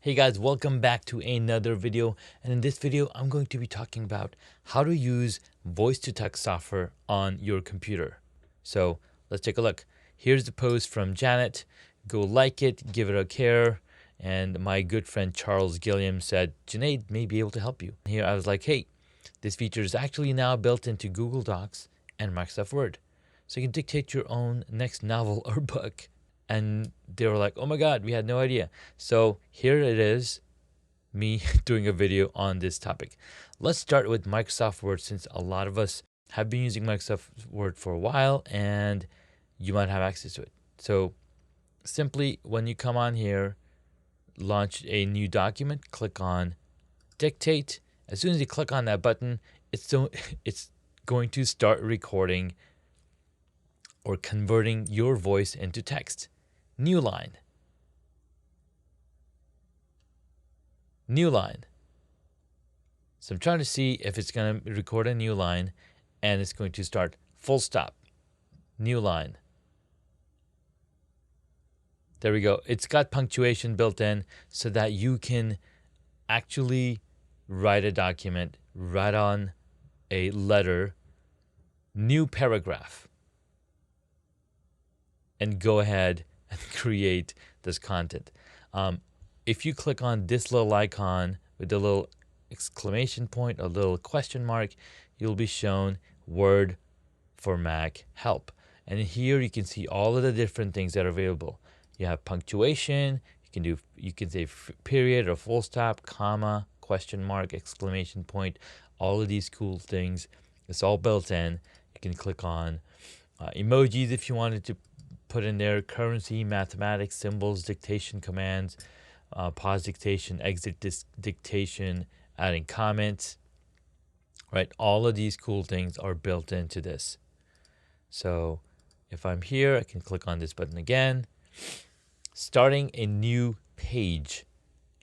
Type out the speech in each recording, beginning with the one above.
Hey guys, welcome back to another video, and in this video I'm going to be talking about how to use voice-to-text software on your computer. So let's take a look. Here's the post from Janet. Go like it, give it a care, and my good friend Charles Gilliam said Junaid may be able to help you. Here I was like, hey, this feature is actually now built into Google Docs and Microsoft Word, so you can dictate your own next novel or book. And they were like, oh my God, we had no idea. So here it is, me doing a video on this topic. Let's start with Microsoft Word, since a lot of us have been using Microsoft Word for a while and you might have access to it. So simply, when you come on here, launch a new document, click on Dictate. As soon as you click on that button, it's going to start recording or converting your voice into text. New line. New line. So I'm trying to see if it's going to record a new line, and it's going to start full stop. New line. There we go. It's got punctuation built in so that you can actually write a document, write on a letter, new paragraph, and go ahead and create this content. If you click on this little icon with the little exclamation point, a little question mark, you'll be shown Word for Mac help. And here you can see all of the different things that are available. You have punctuation, you can say period or full stop, comma, question mark, exclamation point, all of these cool things. It's all built in. You can click on emojis if you wanted to put in there, currency, mathematics, symbols, dictation commands, pause dictation, exit dictation, adding comments, right? All of these cool things are built into this. So if I'm here, I can click on this button again. Starting a new page,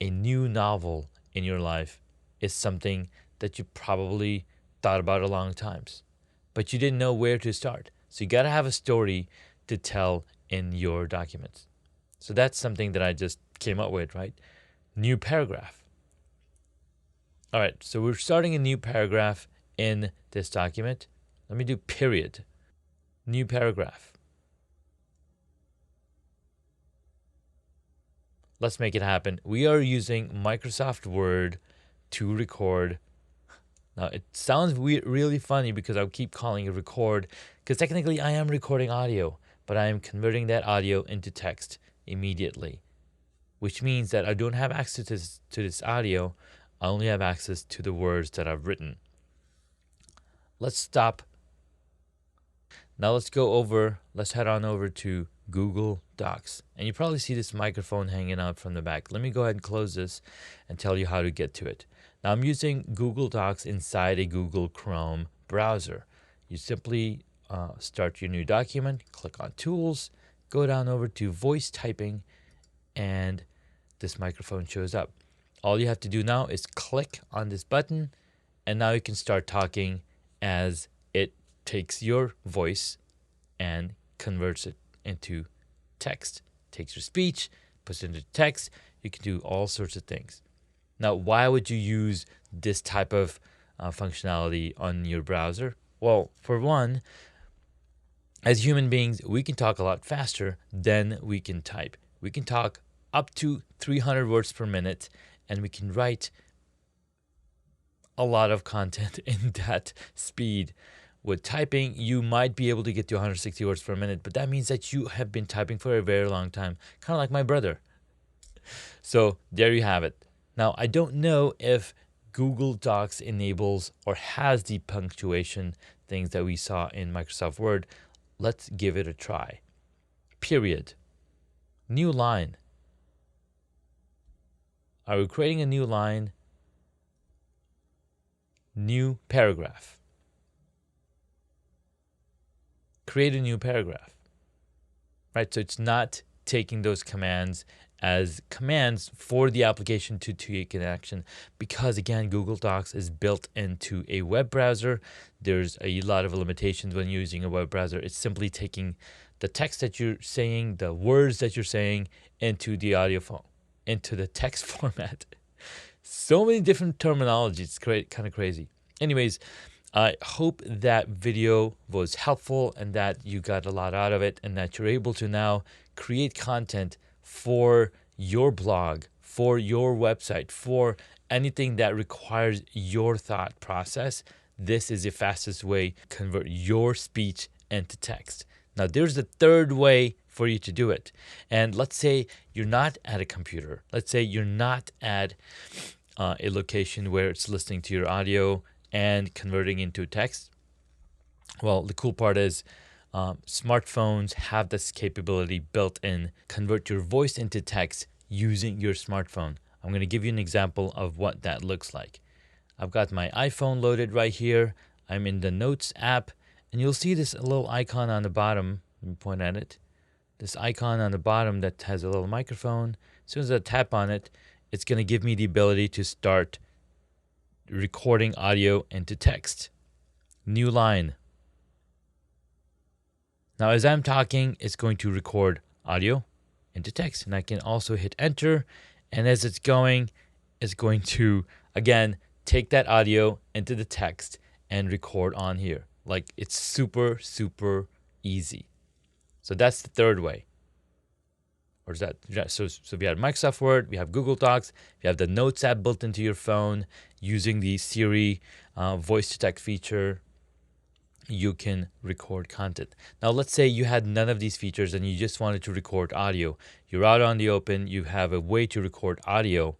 a new novel in your life is something that you probably thought about a long times, but you didn't know where to start. So you got to have a story to tell in your documents. So that's something that I just came up with, right? New paragraph. All right, so we're starting a new paragraph in this document. Let me do period. New paragraph. Let's make it happen. We are using Microsoft Word to record. Now, it sounds really funny because I'll keep calling it record, because technically I am recording audio, but I am converting that audio into text immediately, which means that I don't have access to this audio. I only have access to the words that I've written. Let's stop. Now let's head on over to Google Docs. And you probably see this microphone hanging out from the back. Let me go ahead and close this and tell you how to get to it. Now I'm using Google Docs inside a Google Chrome browser. You simply start your new document, click on Tools, go down over to Voice Typing, and this microphone shows up. All you have to do now is click on this button, and now you can start talking as it takes your voice and converts it into text. Takes your speech, puts it into text. You can do all sorts of things. Now, why would you use this type of functionality on your browser? Well, for one, as human beings, we can talk a lot faster than we can type. We can talk up to 300 words per minute, and we can write a lot of content in that speed. With typing, you might be able to get to 160 words per minute, but that means that you have been typing for a very long time, kind of like my brother. So there you have it. Now, I don't know if Google Docs enables or has the punctuation things that we saw in Microsoft Word. Let's give it a try. Period. New line. Are we creating a new line? New paragraph. Create a new paragraph. Right? So it's not taking those commands as commands for the application to take an action, because again, Google Docs is built into a web browser. There's a lot of limitations when using a web browser. It's simply taking the text that you're saying, the words that you're saying, into the audio phone. into the text format. So many different terminology. It's kind of crazy. Anyways, I hope that video was helpful and that you got a lot out of it and that you're able to now create content for your blog, for your website, for anything that requires your thought process. This is the fastest way to convert your speech into text. Now, there's the third way for you to do it. And let's say you're not at a computer. Let's say you're not at a location where it's listening to your audio and converting into text. Well, the cool part is smartphones have this capability built in. Convert your voice into text using your smartphone. I'm going to give you an example of what that looks like. I've got my iPhone loaded right here. I'm in the Notes app, and you'll see this little icon on the bottom. Let me point at it. This icon on the bottom that has a little microphone. As soon as I tap on it, it's going to give me the ability to start recording audio into text. New line. Now, as I'm talking, it's going to record audio into text, and I can also hit enter. And as it's going to, again, take that audio into the text and record on here. Like, it's super, super easy. So that's the third way. Or is that, so we have Microsoft Word, we have Google Docs, we have the Notes app built into your phone using the Siri voice to text feature. You can record content. Now, let's say you had none of these features and you just wanted to record audio. You're out on the open, you have a way to record audio.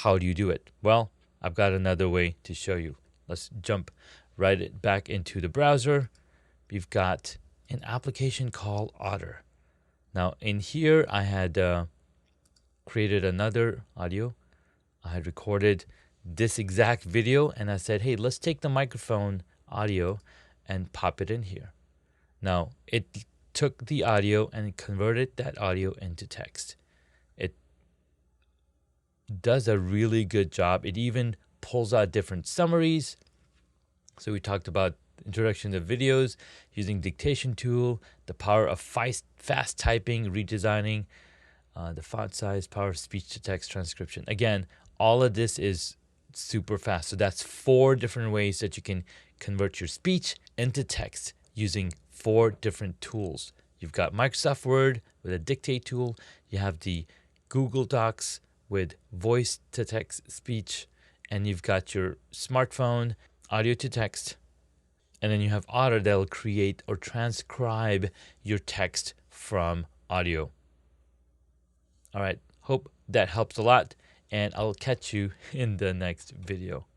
How do you do it? Well, I've got another way to show you. Let's jump right back into the browser. We've got an application called Otter. Now, in here, I had created another audio. I had recorded this exact video, and I said, hey, let's take the microphone audio and pop it in here. Now, it took the audio and converted that audio into text. It does a really good job. It even pulls out different summaries. So we talked about introduction to videos, using dictation tool, the power of fast typing, redesigning, the font size, power of speech to text transcription. Again, all of this is super fast. So that's 4 different ways that you can convert your speech into text using 4 different tools. You've got Microsoft Word with a dictate tool. You have the Google Docs with voice to text speech, and you've got your smartphone audio to text. And then you have Otter that will create or transcribe your text from audio. All right, hope that helps a lot, and I'll catch you in the next video.